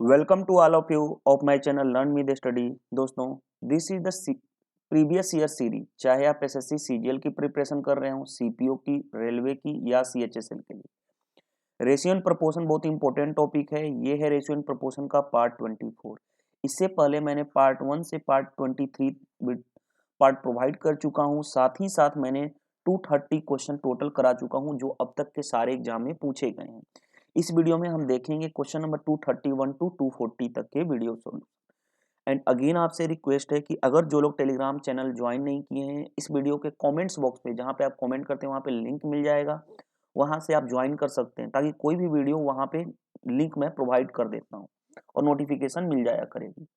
Welcome to all of you of my channel learn me the study. दोस्तों, this is the previous year series. चाहे आप SSC CGL की preparation कर रहे हो, सीपीओ की, रेलवे की या सीएचएसएल के लिए, रेशियो एंड प्रोपोर्शन बहुत इंपॉर्टेंट टॉपिक है। ये है रेशियो एंड प्रोपोर्शन का पार्ट 24। इससे पहले मैंने पार्ट 1 से पार्ट 23 पार्ट प्रोवाइड कर चुका हूँ। साथ ही साथ मैंने 230 क्वेश्चन टोटल करा चुका हूँ जो अब तक के सारे एग्जाम में पूछे गए हैं। इस वीडियो में हम देखेंगे क्वेश्चन नंबर 231 टू 240 तक के वीडियो सॉल्व। एंड अगेन आपसे रिक्वेस्ट है कि अगर जो लोग टेलीग्राम चैनल ज्वाइन नहीं किए हैं, इस वीडियो के कमेंट्स बॉक्स पे जहाँ पे आप कमेंट करते हैं वहाँ पे लिंक मिल जाएगा, वहाँ से आप ज्वाइन कर सकते हैं ताकि कोई भी वीडियो वहाँ पे लिंक मैं प्रोवाइड कर देता हूँ और नोटिफिकेशन मिल जाया करेगी।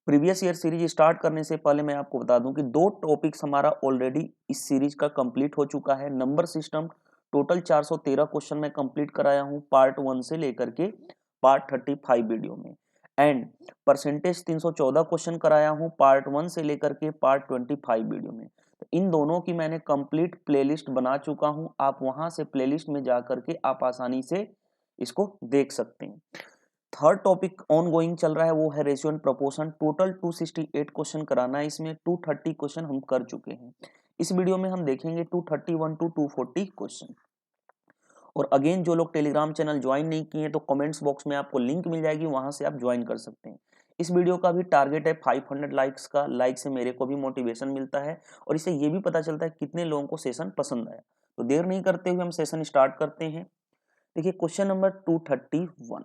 प्रीवियस ईयर सीरीज स्टार्ट करने से पहले मैं आपको बता दूं कि 2 टॉपिक्स हमारा ऑलरेडी इस सीरीज का कंप्लीट हो चुका है। नंबर सिस्टम टोटल 413 क्वेश्चन मैं कंप्लीट कराया हूं पार्ट 1 से लेकर के पार्ट 35 वीडियो में। एंड परसेंटेज 314 क्वेश्चन कराया हूं पार्ट 1 से लेकर के पार्ट 25 वीडियो में। तो इन दोनों की मैंने कंप्लीट प्लेलिस्ट बना चुका हूं। आप वहां से प्लेलिस्ट में जा करके आप आसानी से इसको देख सकते हैं। थर्ड टॉपिक ऑन गोइंग चल रहा है, वो है ratio and proportion. Total 268 question कराना है, इसमें 230 क्वेश्चन हम कर चुके हैं। इस वीडियो में हम देखेंगे 231 टू 240 क्वेश्चन। और अगेन जो लोग टेलीग्राम चैनल ज्वाइन नहीं किए तो कमेंट्स बॉक्स में आपको लिंक मिल जाएगी, वहां से आप ज्वाइन कर सकते हैं। इस वीडियो का भी टारगेट है 500 लाइक्स का। लाइक से मेरे को भी मोटिवेशन मिलता है और इससे ये भी पता चलता है कितने लोगों को सेशन पसंद आया। तो देर नहीं करते हुए हम सेशन स्टार्ट करते हैं। देखिए क्वेश्चन नंबर 231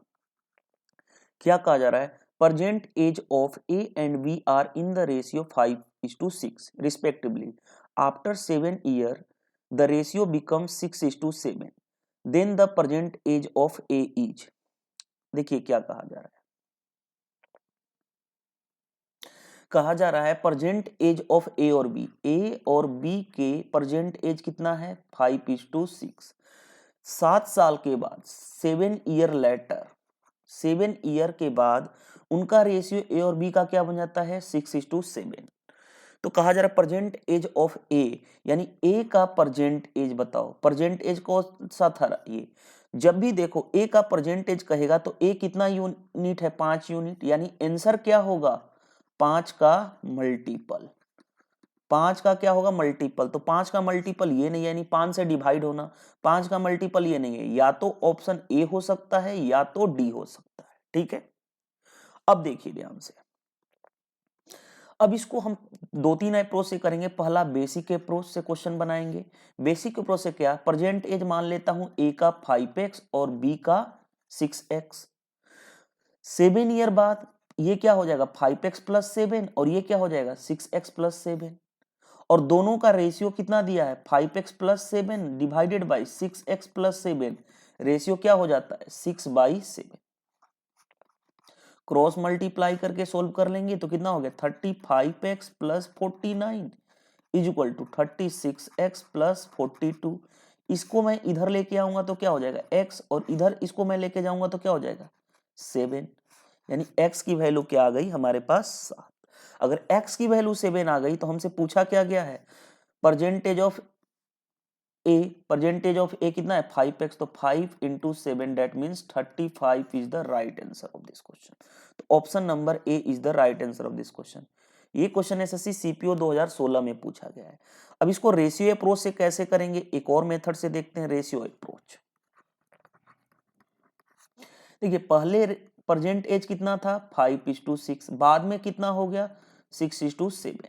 क्या कहा जा रहा है। Present age of A and B are in the ratio 5:6 respectively. After 7 year the ratio becomes 6:7। Then the present age of A is. देखिए क्या कहा जा रहा है। कहा जा रहा है प्रेजेंट एज ऑफ ए और बी। ए और बी के प्रेजेंट एज कितना है 5:6। 7 साल के बाद 7 ईयर लेटर, 7 ईयर के बाद उनका रेशियो ए और बी का क्या बन जाता है 6:7। तो कहा जा रहा है प्रेजेंट एज ऑफ ए, यानी ए का प्रेजेंट एज बताओ। प्रेजेंट एज कौन सा था ये। जब भी देखो ए का प्रेजेंट एज कहेगा तो ए कितना यूनिट है 5 यूनिट, यानी आंसर क्या होगा 5 का मल्टीपल। 5 का क्या होगा मल्टीपल। तो 5 का मल्टीपल ये नहीं है, यानी 5 से डिवाइड होना। 5 का मल्टीपल ये नहीं है, या तो ऑप्शन ए हो सकता है या तो डी हो सकता है। ठीक है, अब देखिए ध्यान से। अब इसको हम 2-3 अप्रोच से करेंगे। पहला बेसिक अप्रोच से क्वेश्चन बनाएंगे। बेसिक अप्रोच से क्या, प्रेजेंट एज मान लेता हूं ए का 5x और बी का 6x। 7 ईयर बाद ये क्या हो जाएगा 5x प्लस 7 और ये क्या हो जाएगा 6x प्लस 7। और दोनों का रेशियो कितना दिया है 5x plus 7 divided by 6x plus 7। Ratio क्या हो जाता है 6/7। क्रॉस मल्टीप्लाई करके सोल्व कर लेंगे तो कितना हो गया 35x plus 49 is equal to 36x plus 42। इसको मैं इधर लेके आऊंगा तो क्या हो जाएगा x, और इधर इसको मैं लेके जाऊंगा तो क्या हो जाएगा 7। यानी x की वैल्यू क्या आ गई हमारे पास 7। अगर x की वैल्यू 7 आ गई तो हमसे पूछा क्या गया है percentage of A. Percentage of A कितना है 5x, तो 5 into 7 that means 35 is the right answer of this question। तो option number A is the right answer of this question. ये क्वेश्चन एसएससी सीपीओ 2016 में पूछा गया है। अब इसको रेशियो अप्रोच से कैसे करेंगे, एक और मेथड से देखते हैं रेशियो अप्रोच। देखिए पहले प्रेजेंट एज कितना था 5:6, बाद में कितना हो गया 6:7।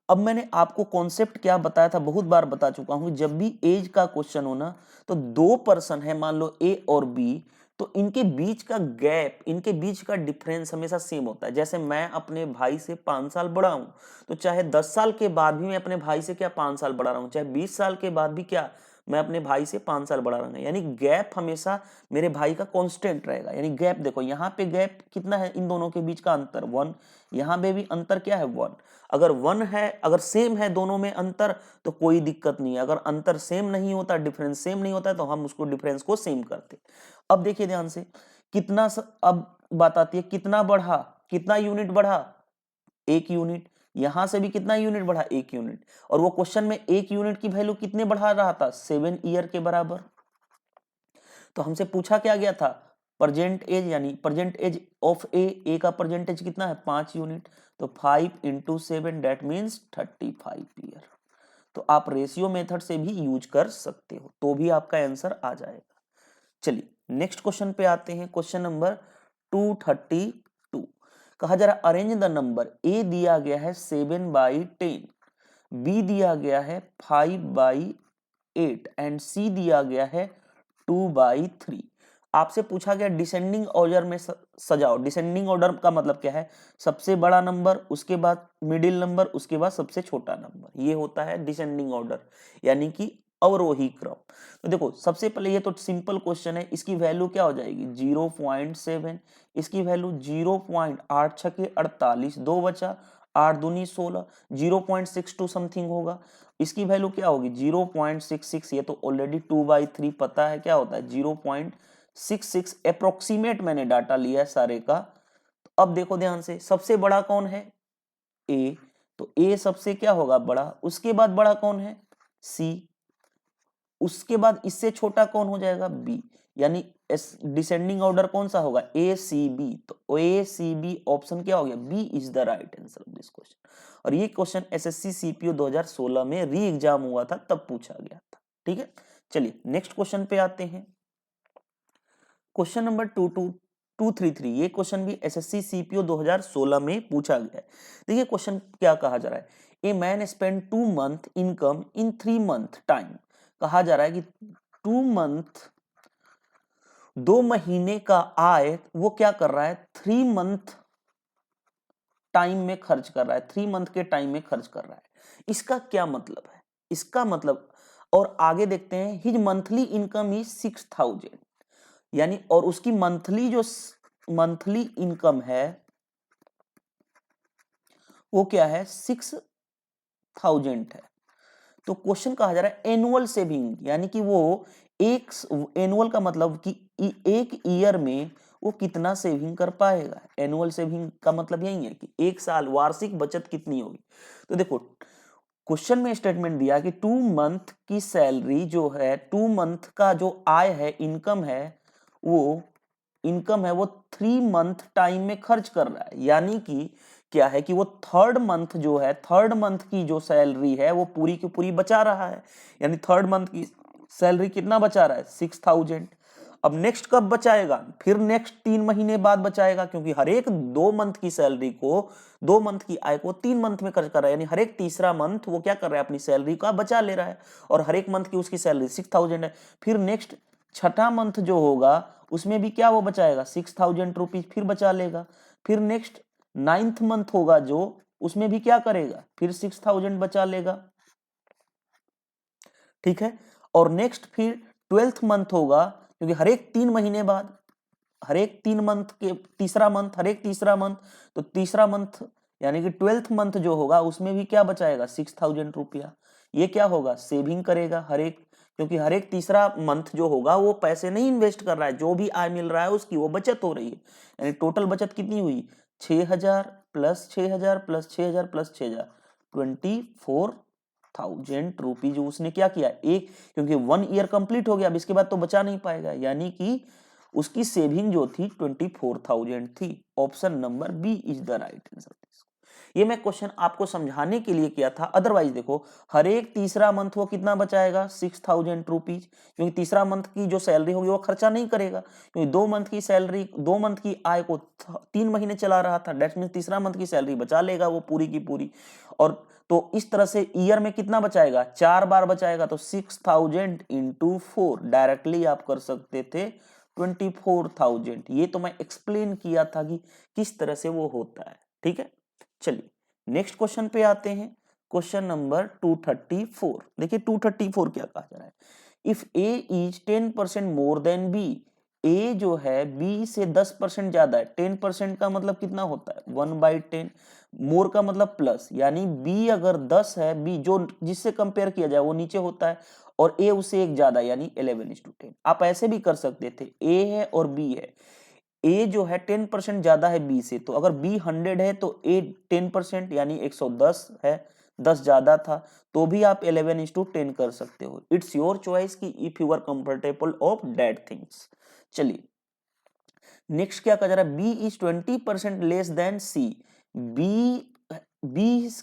अब मैंने आपको कॉन्सेप्ट क्या बताया था, बहुत बार बता चुका हूं। जब भी एज का क्वेश्चन हो ना तो 2 पर्सन है मान लो ए और बी, तो इनके बीच का गैप, इनके बीच का डिफरेंस हमेशा सेम होता है। जैसे मैं अपने भाई से 5 साल बड़ा हूं, तो चाहे 10 साल के बाद भी मैं अपने भाई से क्या 5 साल बड़ा रहूं, चाहे 20 साल के बाद भी क्या मैं अपने भाई से 5 साल बड़ा रहूंगा। यानी गैप हमेशा मेरे भाई का कांस्टेंट रहेगा। यानी गैप देखो यहाँ पे गैप कितना है, इन दोनों के बीच का अंतर 1। यहाँ पे भी अंतर क्या है 1। अगर 1 है, अगर सेम है दोनों में अंतर तो कोई दिक्कत नहीं है। अगर अंतर सेम नहीं होता, डिफरेंस सेम नहीं होता, तो हम उसको डिफरेंस को सेम करते। अब देखिए ध्यान से कितना अब बात आती है कितना बढ़ा, कितना यूनिट बढ़ा 1 यूनिट। यहां से भी कितना यूनिट बढ़ा 1 यूनिट। और वो क्वेश्चन में 1 यूनिट की वैल्यू कितने बढ़ा रहा था 7 ईयर के बराबर। तो हमसे पूछा क्या गया था प्रेजेंट एज यानी प्रेजेंट एज ऑफ ए का परसेंटेज कितना है 5 यूनिट, तो 5 इंटू 7 दैट मीन्स 35 ईयर। तो आप रेशियो मेथड से भी यूज कर सकते हो, तो भी आपका आंसर आ जाएगा। चलिए नेक्स्ट क्वेश्चन पे आते हैं, क्वेश्चन नंबर 232। कहा जा रहा अरेंज द नंबर, ए दिया गया है 7/10, बी दिया गया है 5/8 एंड सी दिया गया है 2/3। आपसे पूछा गया डिसेंडिंग ऑर्डर में सजाओ। डिसेंडिंग ऑर्डर का मतलब क्या है, सबसे बड़ा नंबर, उसके बाद मिडिल नंबर, उसके बाद सबसे छोटा नंबर, ये होता है डिसेंडिंग ऑर्डर, यानी कि अवरोही क्रम। तो देखो सबसे पहले ये तो सिंपल क्वेश्चन है, इसकी वैल्यू क्या हो जाएगी 0.7, इसकी वैल्यू 0.8 छके 48, 2 बचा, 8 दूनी 16, 0.62 समथिंग होगा। इसकी वैल्यू क्या होगी 0.66, ये तो ऑलरेडी 2/3 पता है क्या होता है 0.66 अप्रोक्सीमेट मैंने डाटा लिया है सारे का। तो अब देखो ध्यान से, सबसे बड़ा कौन है ए, तो ए सबसे क्या होगा बड़ा, उसके बाद बड़ा कौन है सी, उसके बाद इससे छोटा कौन हो जाएगा बी, यानी डिसेंडिंग ऑर्डर कौन सा होगा ए सी बी। तो ए सी बी ऑप्शन क्या हो गया, B is the right answer of this question. और ये क्वेश्चन एसएससी सीपीओ 2016 में री एग्जाम हुआ था तब पूछा गया था। ठीक है, चलिए नेक्स्ट क्वेश्चन पे आते हैं, क्वेश्चन नंबर 233। ये क्वेश्चन भी एसएससी सीपीओ 2016 में पूछा गया है। देखिए क्वेश्चन क्या कहा जा रहा है, a man spend 2 month income in 3 month time. कहा जा रहा है कि 2 मंथ 2 महीने का आय वो क्या कर रहा है 3 मंथ टाइम में खर्च कर रहा है, 3 मंथ के टाइम में खर्च कर रहा है। इसका क्या मतलब है, इसका मतलब, और आगे देखते हैं, हिज मंथली इनकम इज 6000, यानी और उसकी मंथली जो मंथली इनकम है वो क्या है 6000 है। तो क्वेश्चन कहा जा रहा है एनुअल सेविंग, यानी कि वो एक, एनुअल का मतलब कि एक ईयर में वो कितना सेविंग कर पाएगा। एनुअल सेविंग का मतलब यही है कि एक साल वार्षिक बचत कितनी होगी। तो देखो क्वेश्चन में स्टेटमेंट दिया कि 2 मंथ की सैलरी जो है, 2 मंथ का जो आय है, इनकम है, वो 3 मंथ टाइम में खर्च कर रहा है। यानी कि क्या है कि वो थर्ड मंथ जो है, थर्ड मंथ की जो सैलरी है वो पूरी की पूरी बचा रहा है, यानी थर्ड मंथ की सैलरी कितना बचा रहा है 6000। अब नेक्स्ट कब बचाएगा, फिर नेक्स्ट 3 महीने बाद बचाएगा, क्योंकि हर एक 2 मंथ की सैलरी को, 2 मंथ की आय को 3 मंथ में खर्च कर रहा है, यानी हर एक तीसरा मंथ वो क्या कर रहा है अपनी सैलरी का बचा ले रहा है, और हर एक मंथ की उसकी सैलरी 6000 है। फिर नेक्स्ट छठा मंथ जो होगा उसमें भी क्या वो बचाएगा 6000 रुपीज फिर बचा लेगा। फिर नेक्स्ट 9th मंथ होगा जो, उसमें भी क्या करेगा फिर 6000 बचा लेगा। ठीक है, और नेक्स्ट फिर 12th मंथ होगा, क्योंकि हर एक 3 महीने बाद, हर एक 3 मंथ के तीसरा मंथ, हर एक तीसरा मंथ, तो तीसरा मंथ यानी कि 12th मंथ जो होगा उसमें भी क्या बचाएगा 6000 रुपया। ये क्या होगा सेविंग करेगा हर एक, क्योंकि हर एक तीसरा मंथ जो होगा वो पैसे नहीं इन्वेस्ट कर रहा है, जो भी आय मिल रहा है उसकी वो बचत हो रही है। यानी टोटल बचत कितनी हुई 6000 प्लस 6000 प्लस 6000 प्लस 6000, 24,000 रुपीज उसने क्या किया एक, क्योंकि 1 ईयर कंप्लीट हो गया, अब इसके बाद तो बचा नहीं पाएगा, यानी कि उसकी सेविंग जो थी 24,000 थी। Option number B is the right answer. ये मैं क्वेश्चन आपको समझाने के लिए किया था, अदरवाइज देखो हर एक तीसरा मंथ वो कितना बचाएगा 6000 रुपीज, क्योंकि तीसरा मंथ की जो सैलरी होगी वो खर्चा नहीं करेगा, क्योंकि 2 मंथ की सैलरी, 2 मंथ की आय को 3 महीने चला रहा था, दैट मीन तीसरा मंथ की सैलरी बचा लेगा वो पूरी की पूरी। और तो इस तरह से ईयर में कितना बचाएगा 4 बार बचाएगा, तो 6000 इंटू 4 डायरेक्टली आप कर सकते थे 24,000। ये तो मैं एक्सप्लेन किया था कि किस तरह से वो होता है। ठीक है, चलिए नेक्स्ट क्वेश्चन पे आते हैं, क्वेश्चन नंबर 234। देखिए 234 क्या कहा जा रहा है, if A is 10% more than B, A जो है बी से 10% ज्यादा है, 10% का मतलब कितना होता है 1/10, मोर का मतलब प्लस, यानी बी अगर 10 है, बी जो जिससे कंपेयर किया जाए वो नीचे होता है, और ए उससे एक ज्यादा यानी 11:10। आप ऐसे भी कर सकते थे, ए है और बी है, ए जो है 10% ज्यादा है बी से, तो अगर बी 100 है तो ए 10% यानी 110 है, 10 ज्यादा था, तो भी आप 11:10 कर सकते हो। इट्स योर चॉइस कि if you are comfortable of that things. चलिए नेक्स्ट क्या कहा जा रहा है, B is 20% less than C. B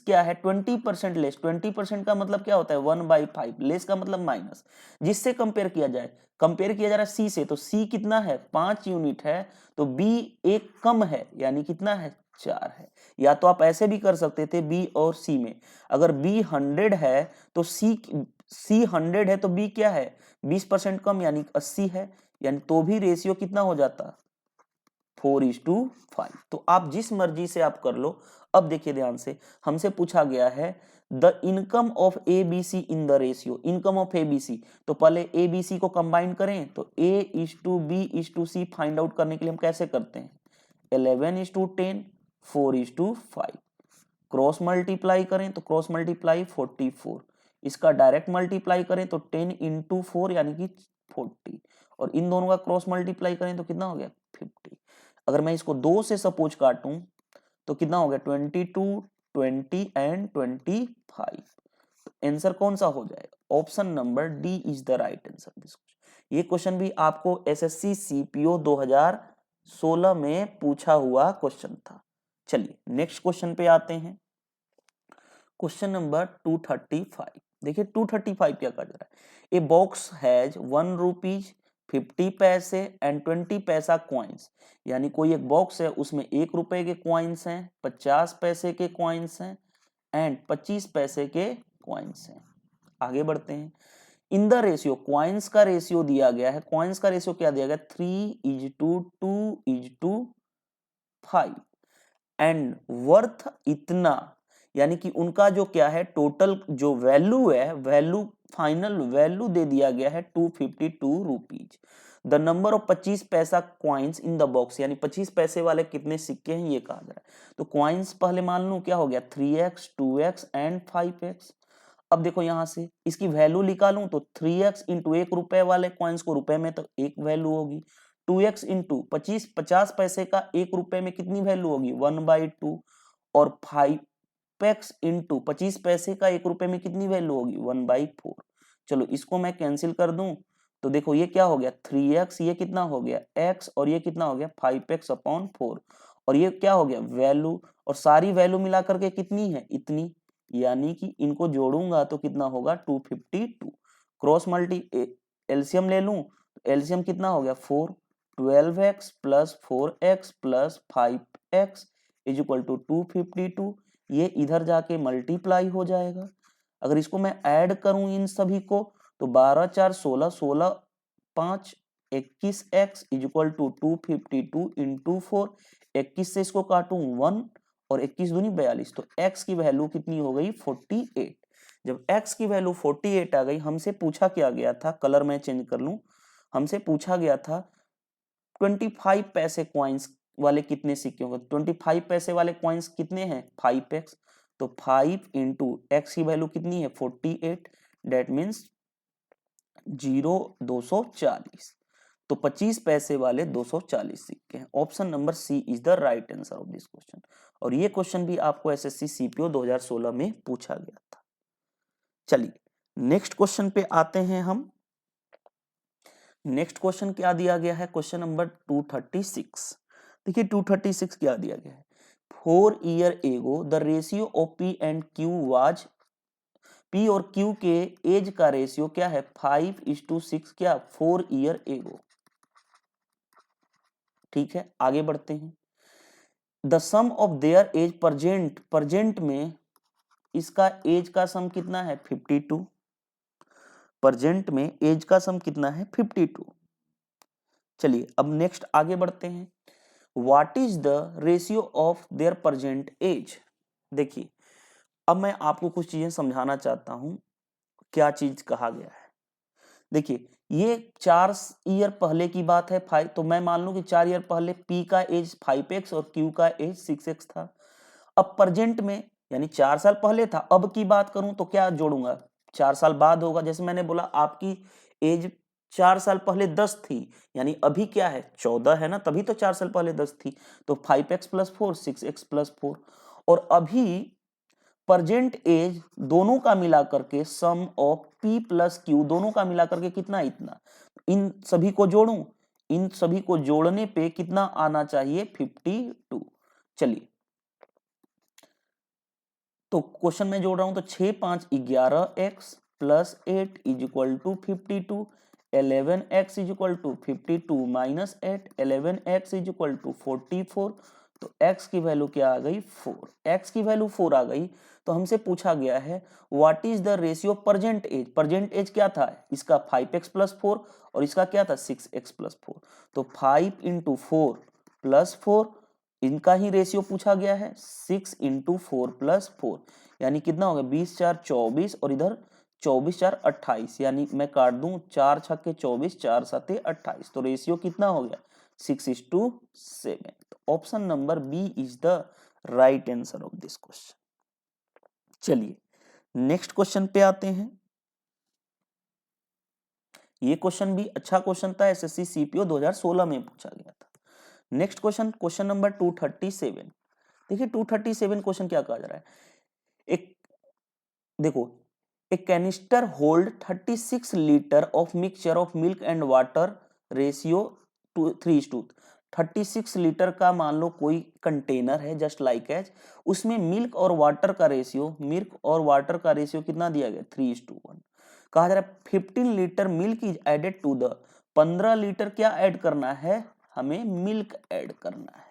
क्या है 20% लेस, 20% का मतलब क्या होता है 1/5, लेस का मतलब माइनस, जिससे कंपेयर किया जाए, कंपेयर किया जा रहा है सी से, तो सी कितना है 5 यूनिट है, तो बी एक कम है, यानी कितना है 4 है। या तो आप ऐसे भी कर सकते थे बी और सी में, अगर बी 100 है तो सी 100 है तो बी क्या है 20% कम यानी 80 है, यानी तो भी रेशियो कितना हो जाता 4:5। तो आप जिस मर्जी से आप कर लो। अब देखिए ध्यान से, हमसे पूछा गया है the income of A B C in the ratio, income of A B C, तो पहले ए बी सी को कंबाइन करें, तो A:B:C फाइंड आउट करने के लिए हम कैसे करते हैं 11:10, 4:5, क्रॉस मल्टीप्लाई करें तो क्रॉस मल्टीप्लाई 44, इसका डायरेक्ट मल्टीप्लाई करें तो 10 × 4 यानी कि 40, और इन दोनों का क्रॉस मल्टीप्लाई करें तो कितना हो गया 50। अगर मैं इसको 2 से सपोज काटूं तो कितना हो गया 22, 20 एंड 25। तो आंसर कौन सा हो जाएगा, option number D is the right answer this question. ये क्वेश्चन भी आपको एसएससी सीपीओ 2016 में पूछा हुआ क्वेश्चन था। चलिए नेक्स्ट क्वेश्चन पे आते हैं, क्वेश्चन नंबर 235। देखिए 235 क्या कर रहा है, ए बॉक्स हैज 1 रुपीज 50 पैसे एंड 20 पैसा कॉइन्स, यानी कोई एक बॉक्स है उसमें 1 रुपए के कॉइन्स हैं, 50 पैसे के कॉइन्स हैं एंड 25 पैसे के कॉइन्स हैं। आगे बढ़ते हैं, इन द रेशियो, कॉइन्स का रेशियो दिया गया है, कॉइन्स का रेशियो क्या दिया गया 3:2:5 एंड वर्थ इतना, यानी कि उनका जो क्या है टोटल जो वैल्यू है, वैल्यू फाइनल वैल्यू दे दिया गया है 252 रुपीज। द नंबर ऑफ 25 पैसा क्वाइंस इन द बॉक्स, यानी 25 पैसे वाले कितने सिक्के हैं ये कहा जा रहा है। तो क्वाइंस पहले मान लूं क्या हो गया 3x 2x एंड 5x। अब देखो यहां से इसकी वैल्यू निकालूं तो 3x इंटू 1 रुपए वाले कॉइन्स को रुपए में तो एक वैल्यू होगी, 2x इंटू 50 पैसे का 1 रुपए में कितनी वैल्यू होगी 1/2, और 5x इंटू 25 पैसे का 1 रुपए में कितनी वैल्यू होगी 1/4। चलो इसको मैं कैंसिल कर दूं तो देखो ये क्या हो गया 3x, ये कितना हो गया x, और ये कितना हो गया 5x/4, और ये क्या हो गया वैल्यू, और सारी वैल्यू मिला करके कितनी है इतनी, यानी कि इनको जोड़ूंगा तो कितना होगा 252। क्रॉस मल्टी एलसीएम ले लूं तो एलसीएम कितना हो गया 4, 12x plus 4x plus 5x is equal to 252। ये इधर जाके मल्टीप्लाई हो जाएगा। अगर इसको मैं ऐड करूं इन सभी को तो 12 4 16, 16 5 21x is equal to 252 into 4, 21 से इसको काटूं 1 और 21 दूनी 42, तो x की वैल्यू कितनी हो गई 48। जब x की वैल्यू 48 आ गई, हमसे पूछा क्या गया था, कलर मैं चेंज कर लूं, हमसे पूछा गया था 25 पैसे कॉइन्स वाले कितने सिक्के होंगे, 25 पैसे वाले कॉइन्स कितने हैं 5x, तो 5 इंटू एक्स की वैल्यू कितनी है 48, डेट मीन्स 240, तो 25 पैसे वाले 240 सिक्के हैं। Option number C is the right answer of this question. और ये क्वेश्चन भी आपको एसएससी सीपीओ 2016 में पूछा गया था। चलिए नेक्स्ट क्वेश्चन पे आते हैं हम। नेक्स्ट क्वेश्चन क्या दिया गया है, क्वेश्चन नंबर 236। देखिए 236 क्या दिया गया है, 4 year ago the ratio of P and Q was, P और क्यू के एज का रेशियो क्या है 5:6, क्या 4 ईयर एगो। ठीक है आगे बढ़ते हैं, the sum of their age present, present में इसका एज का सम कितना है 52, प्रेजेंट में एज का सम कितना है 52। चलिए अब नेक्स्ट आगे बढ़ते हैं, what is the ratio of their present age. देखिए अब मैं आपको कुछ चीजें समझाना चाहता हूं, क्या चीज कहा गया है। देखिए ये 4 ईयर पहले की बात है, 5, तो मैं मान लूं कि 4 ईयर पहले P का एज 5x और Q का एज 6x था। अब प्रेजेंट में यानी 4 साल पहले था, अब की बात करूं तो क्या जोड़ूंगा 4 साल बाद होगा, जैसे मैंने बोला आपकी एज 4 साल पहले 10 थी, यानी अभी क्या है 14 है ना, तभी तो 4 साल पहले 10 थी, तो 5x प्लस 4 6x प्लस 4, और अभी प्रेजेंट एज दोनों का मिला करके सम ऑफ P प्लस Q दोनों का मिला करके कितना इतना, इन सभी को जोड़ूं, इन सभी को जोड़ने पे कितना आना चाहिए 52। चलिए तो क्वेश्चन में जोड़ रहा हूं तो 6 5 11x plus 8 is equal to 52, 11x is equal to 52 minus 8, 11x is equal to 44। तो x की वैल्यू क्या आ गई 4, x की वैल्यू 4 आ गई। तो हमसे पूछा गया है what is the ratio present age, present age क्या था इसका 5x प्लस 4 और इसका क्या था 6x प्लस 4। तो 5 इंटू 4 प्लस 4, इनका ही रेशियो पूछा गया है 6 इंटू 4 प्लस 4, यानी कितना हो गया 20 4 24 और इधर 24 4 28, यानी मैं काट दूं 4 छक्के 24 4 7 28। तो रेशियो कितना हो गया 6:7। तो option number B is the right answer of this question. चलिए नेक्स्ट क्वेश्चन पे आते हैं। ये क्वेश्चन भी अच्छा क्वेश्चन था, एसएससी सीपीओ 2016 में पूछा गया था। Next question, question number 237। देखिए 237 क्वेश्चन क्या कहा जा रहा है, एक देखो एक canister hold 36 litre of mixture of milk and water ratio 3:2। 36 litre का मान लो कोई कंटेनर है जस्ट लाइक एज, उसमें मिल्क और वाटर का रेशियो कितना दिया गया 3:1। कहा जा रहा है 15 litre milk is added to the, 15 litre क्या ऐड करना है हमें मिल्क ऐड करना है।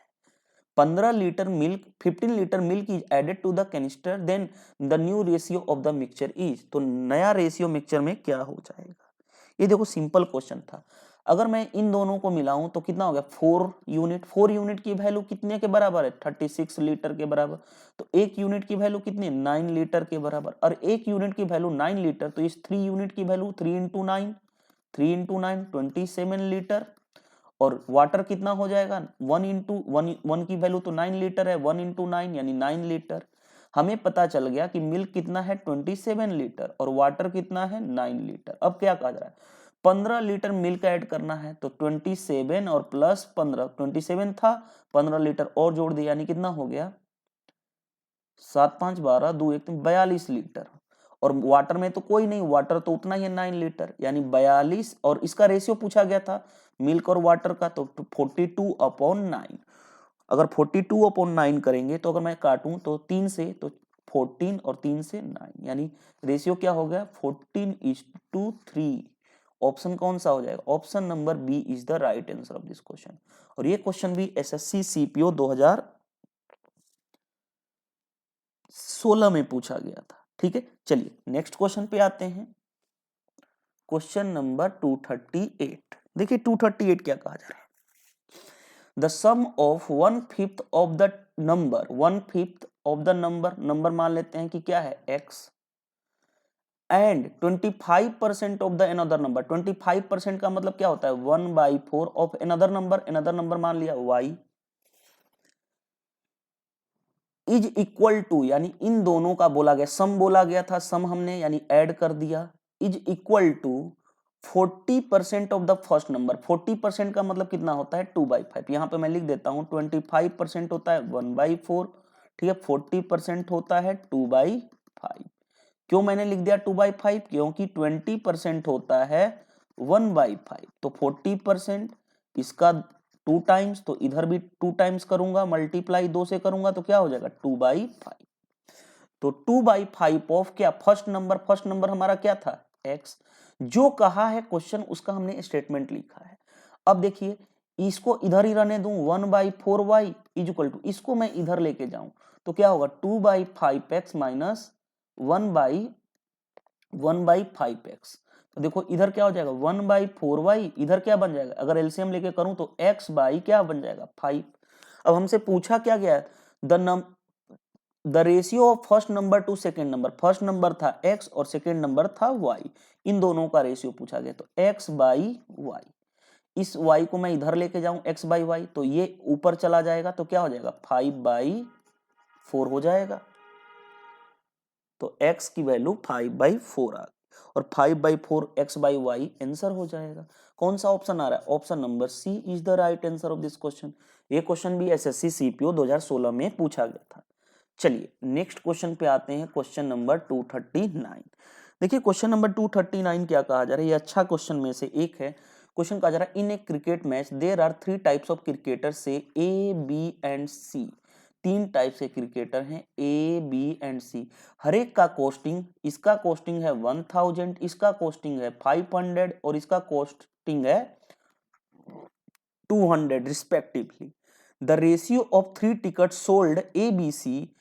15 litre milk 15 litre milk is added to the canister, then the new ratio of the mixture is. तो नया रेशियो मिक्सचर में क्या हो जाएगा। ये देखो सिंपल क्वेश्चन था। अगर मैं इन दोनों को मिलाऊं तो कितना हो गया 4 यूनिट। 4 यूनिट की वैल्यू कितने के बराबर है 36 लीटर के बराबर। तो 1 यूनिट की वैल्यू कितनी 9 लीटर के बराबर, और 1 यूनिट की वैल्यू 9 लीटर, तो इस 3 यूनिट की वैल्यू 3 इंटू 9 27 लीटर। और वाटर कितना हो जाएगा 1 इंटू 1 की वैल्यू तो 9 लीटर है, 1 इंटू 9 यानी 9 लीटर। हमें पता चल गया कि मिल्क कितना है 27 लीटर और वाटर कितना है 9 लीटर। अब क्या कहा जा रहा है 15 लीटर मिल्क ऐड करना है, तो 27 और प्लस 15, 27 था 15 लीटर और जोड़ दिया, यानी कितना हो गया 7 5 12 2 1 42 लीटर। और वाटर में तो कोई नहीं, वाटर तो उतना ही है 9 लीटर, यानी 42, और इसका रेशियो पूछा गया था मिल्क और वाटर का, तो 42/9। अगर 42/9 करेंगे तो अगर मैं काटूं तो 3 से, तो 14 और 3 से 9, यानी रेशियो क्या हो गया 14:3। ऑप्शन कौन सा हो जाएगा, option number B is the right answer of this question. और ये क्वेश्चन भी एसएससी सीपीओ 2016 में पूछा गया था। ठीक है, चलिए नेक्स्ट क्वेश्चन पे आते हैं। Question number 238। देखिए 238 क्या कहा जा रहा है, the sum of 1/5 of the number, 1/5 of the number मान लेते हैं कि क्या है x, and 25% of the another number. 25% का मतलब क्या होता है 1/4 ऑफ अनदर नंबर मान लिया y, इज इक्वल टू, यानी इन दोनों का बोला गया, सम बोला गया था, सम हमने यानी ऐड कर दिया, is equal to 40% of the first number. 40% का मतलब कितना होता है 2/5। यहां पे मैं लिख देता हूं 25% होता है 1/4, ठीक है, 40% होता है 2/5। क्यों मैंने लिख दिया 2/5, क्योंकि 20% होता है 1/5। तो 40% इसका 2 टाइम्स, तो इधर भी 2 टाइम्स करूंगा, मल्टीप्लाई 2 से करूंगा तो क्या हो जाएगा 2/5। तो 2/5 ऑफ क्या फर्स्ट नंबर हमारा क्या था x। जो कहा है क्वेश्चन उसका हमने स्टेटमेंट लिखा है। अब देखिए इसको इधर ही रहने दूं 1/4y इज इक्वल टू, इसको मैं इधर लेके जाऊं तो क्या होगा 2/5x माइनस 1/5x। तो देखो इधर क्या हो जाएगा 1/4y, इधर क्या बन जाएगा, अगर एलसीएम लेके करूं तो x बाई क्या बन जाएगा 5। अब हमसे पूछा क्या गया the ratio of first number two second number. First number था x और सेकेंड नंबर था y, इन दोनों का रेशियो पूछा गया। तो x/y, इस y को मैं इधर लेके जाऊं x/y, तो ये ऊपर चला जाएगा तो क्या हो जाएगा 5/4 हो जाएगा। तो x की वैल्यू 5/4 आ गई, और 5/4 x/y आंसर हो जाएगा। कौन सा ऑप्शन आ रहा है, option number C is the right answer of this question. ये क्वेश्चन भी एसएससी सीपीओ 2016 में पूछा गया था। चलिए नेक्स्ट क्वेश्चन पे आते हैं, क्वेश्चन नंबर 239। देखिए क्वेश्चन नंबर 239 क्या कहा जा रहा है, ये अच्छा क्वेश्चन में से एक है। क्वेश्चन कहा जा रहा है in a cricket match there are 3 types of cricketer से A B and C. 3 type से क्रिकेटर हैं ए बी एंड सी। हर एक का कॉस्टिंग, इसका कॉस्टिंग है 1000, इसका कॉस्टिंग है 500 और इसका कॉस्टिंग है 200 respectively. The ratio of 3 ticket sold A B C,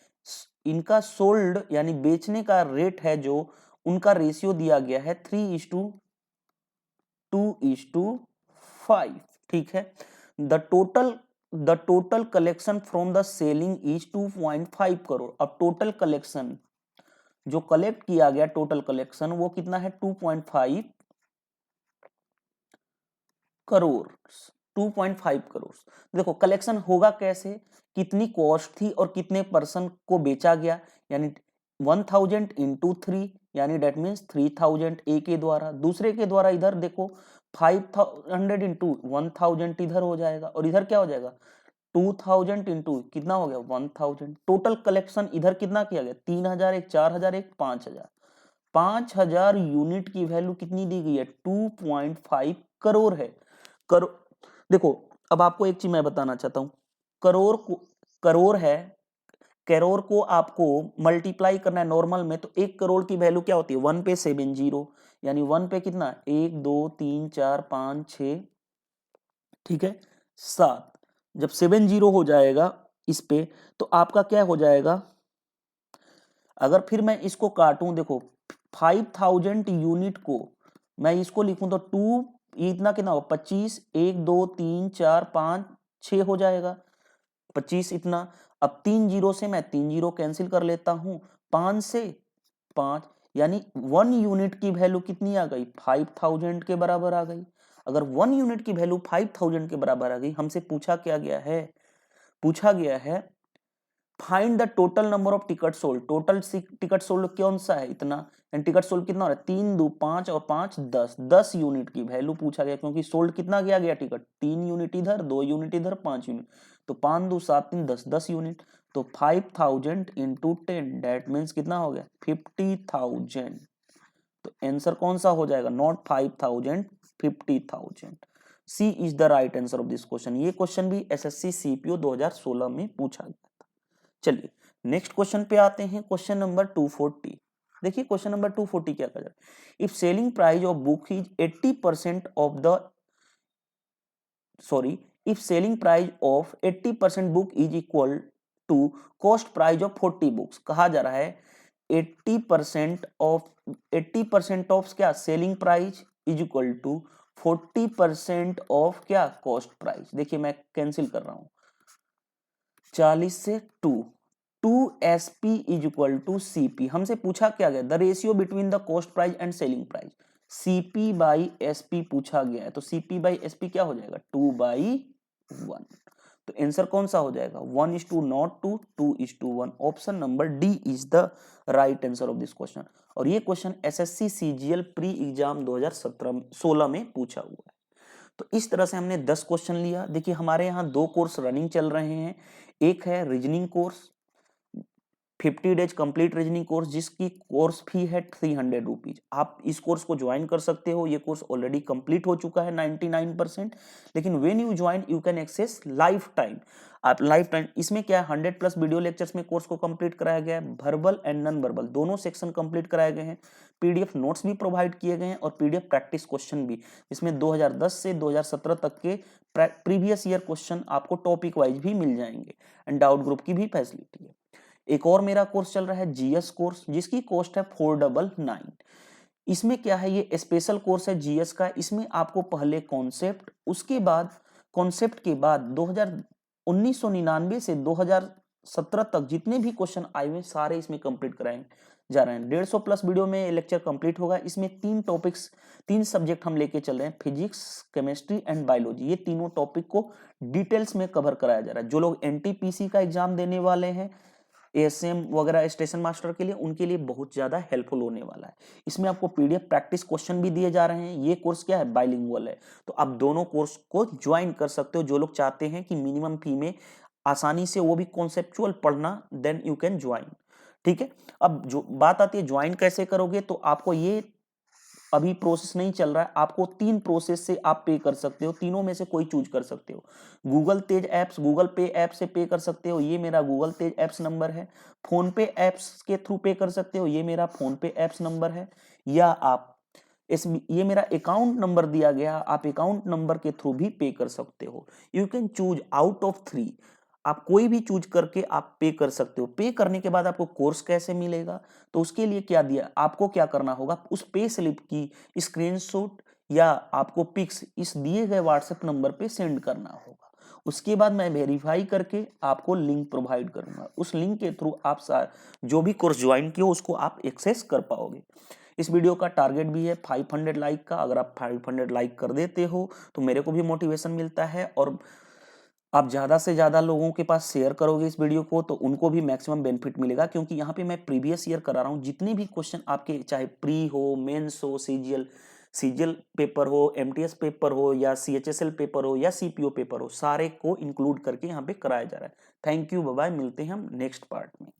इनका सोल्ड यानी बेचने का रेट है जो उनका रेशियो दिया गया है 3:2:5। ठीक है। The total collection from the selling is 2.5 crore. अब टोटल कलेक्शन जो कलेक्ट किया गया, टोटल कलेक्शन वो कितना है 2.5 करोड़। 2.5 करोड़। देखो कलेक्शन होगा कैसे, कितनी कॉस्ट थी और कितने पर्सन को बेचा गया, यानी 1000 इंटू 3 यानी डेट मीन्स 3000 ए के द्वारा, दूसरे के द्वारा इधर देखो 500 इंटू 1000 इधर हो जाएगा और इधर क्या हो जाएगा 2000 इंटू कितना हो गया 1000। टोटल कलेक्शन इधर कितना किया गया 3000, एक 4000, एक 5000। 5000 यूनिट की वैल्यू कितनी दी गई है 2.5 करोड़ है। करोड़ देखो, अब आपको एक चीज मैं बताना चाहता हूं, करोड़ है, करोड़ को आपको मल्टीप्लाई करना है नॉर्मल में, तो 1 करोड़ की वैल्यू क्या होती है 1 पे 7 0, यानी 1 पे कितना 1 2 3 4 5 6, ठीक है 7। जब 7 0 हो जाएगा इस पे तो आपका क्या हो जाएगा, अगर फिर मैं इसको काटूं, देखो 5000 यूनिट को मैं इसको लिखूं तो 2 इतना कितना हो 25, 1 2 3 4 5 6 हो जाएगा 25 इतना। अब 3 0 से मैं 3 0 कैंसिल कर लेता हूं, 5 से 5, यानी 1 यूनिट की वैल्यू कितनी आ गई 5000 के बराबर आ गई। अगर 1 यूनिट की वैल्यू 5000 के बराबर आ गई, हमसे पूछा क्या गया है, पूछा गया है find the total number of ticket sold. Total ticket sold कौन सा है इतना, एंड टिकट सोल्ड कितना हो रहा है 3 2 5 और 5 10, 10 यूनिट की वैल्यू पूछा गया, क्योंकि सोल्ड कितना किया गया टिकट 3 यूनिट इधर 2 यूनिट इधर 5 यूनिट, तो 5 2 7 3 10, 10 यूनिट। तो 5000 इंटू 10 डेट मीन्स कितना हो गया 50,000। तो आंसर कौन सा हो जाएगा not 5000 50,000। C is the right answer of this question. ये क्वेश्चन भी एसएससी सीपीओ 2016 में पूछा गया। चलिए नेक्स्ट क्वेश्चन पे आते हैं, क्वेश्चन नंबर 240। देखिए क्वेश्चन नंबर 240 क्या कह रहा है, if selling price of book is 80% of the sorry if selling price of 80% book is equal to cost price of 40 books. कहा जा रहा है 80% ऑफ क्या selling price is equal to 40% of क्या कॉस्ट प्राइस। देखिए मैं कैंसिल कर रहा हूं 40 से 2 SP is equal to CP। हमसे पूछा क्या गया the ratio between the cost price and selling price, CP by SP पूछा गया है, तो CP बाई SP क्या हो जाएगा 2/1। तो आंसर कौन सा हो जाएगा 1:2 2:1। Option number D is the right answer of this question. और ये question SSC CGL pre exam 2016 में पूछा हुआ है। तो इस तरह से हमने 10 क्वेश्चन लिया। देखिए हमारे यहाँ 2 कोर्स रनिंग चल रहे हैं, एक है reasoning course 50 days complete reasoning course, जिसकी कोर्स फी है 300 रुपीज। आप इस कोर्स को ज्वाइन कर सकते हो, ये कोर्स ऑलरेडी कंप्लीट हो चुका है 99%, लेकिन when you join you can access life time. आप लाइफ टाइम इसमें क्या है 100+ वीडियो लेक्चर्स में कोर्स को कंप्लीट कराया गया है, वर्बल एंड नॉन वर्बल दोनों सेक्शन कंप्लीट कराए गए हैं, PDF नोट्स भी प्रोवाइड किए गए हैं और PDF प्रैक्टिस क्वेश्चन भी, इसमें 2010 से 2017 तक के प्रीवियस ईयर क्वेश्चन आपको टॉपिक वाइज भी मिल जाएंगे एंड डाउट ग्रुप की भी फैसिलिटी है। एक और मेरा कोर्स चल रहा है GS कोर्स, जिसकी कॉस्ट है 499। इसमें क्या है ये स्पेशल कोर्स है GS का, इसमें आपको पहले कॉन्सेप्ट, उसके बाद कॉन्सेप्ट के बाद 1999 से 2017 तक जितने भी क्वेश्चन आए हुए सारे इसमें कंप्लीट कराए जा रहे हैं। 150+ वीडियो में लेक्चर कंप्लीट होगा। इसमें 3 टॉपिक्स 3 सब्जेक्ट हम लेके चल रहे हैं, फिजिक्स केमिस्ट्री एंड बायोलॉजी। ये तीनों टॉपिक को डिटेल्स में कवर कराया जा रहा है। जो लोग NTPC का एग्जाम देने वाले हैं, ASM वगैरह स्टेशन मास्टर के लिए, उनके लिए बहुत ज्यादा हेल्पफुल होने वाला है। इसमें आपको PDF प्रैक्टिस क्वेश्चन भी दिए जा रहे हैं। ये कोर्स क्या है बाइलिंगुअल है, तो आप दोनों कोर्स को ज्वाइन कर सकते हो। जो लोग चाहते हैं कि मिनिमम फी में आसानी से वो भी कॉन्सेप्चुअल पढ़ना, देन यू कैन ज्वाइन। ठीक है, अब जो बात आती है ज्वाइन कैसे करोगे, तो आपको ये अभी प्रोसेस नहीं चल रहा है, आपको 3 प्रोसेस से आप पे कर सकते हो, तीनों में से कोई चूज कर सकते हो। गूगल तेज ऐप्स, गूगल पे ऐप से पे कर सकते हो, ये मेरा गूगल तेज ऐप्स नंबर है। फोन पे ऐप्स के थ्रू पे कर सकते हो, ये मेरा फोन पे ऐप्स नंबर है। या आप ये मेरा अकाउंट नंबर दिया गया, आप अकाउंट नंबर के थ्रू भी पे कर सकते हो। You can choose out of 3, आप कोई भी चूज करके आप पे कर सकते हो। पे करने के बाद आपको कोर्स कैसे मिलेगा, तो उसके लिए क्या दिया, आपको क्या करना होगा, उस पे स्लिप की स्क्रीनशॉट या आपको पिक्स इस दिए गए व्हाट्सएप नंबर पे सेंड करना होगा। उसके बाद मैं वेरीफाई करके आपको लिंक प्रोवाइड करूंगा, उस लिंक के थ्रू आप जो भी कोर्स ज्वाइन किए उसको आप एक्सेस कर पाओगे। इस वीडियो का टारगेट भी है 500 लाइक का, अगर आप 500 लाइक कर देते हो तो मेरे को भी मोटिवेशन मिलता है, और आप ज़्यादा से ज़्यादा लोगों के पास शेयर करोगे इस वीडियो को तो उनको भी मैक्सिमम बेनिफिट मिलेगा, क्योंकि यहाँ पे मैं प्रीवियस ईयर करा रहा हूँ। जितने भी क्वेश्चन आपके, चाहे प्री हो, मेंस हो, सीजीएल पेपर हो, एमटीएस पेपर हो, या सीएचएसएल पेपर हो, या सीपीओ पेपर हो, सारे को इंक्लूड करके यहाँ पे कराया जा रहा है। थैंक यू, बाय बाय, मिलते हैं हम नेक्स्ट पार्ट में।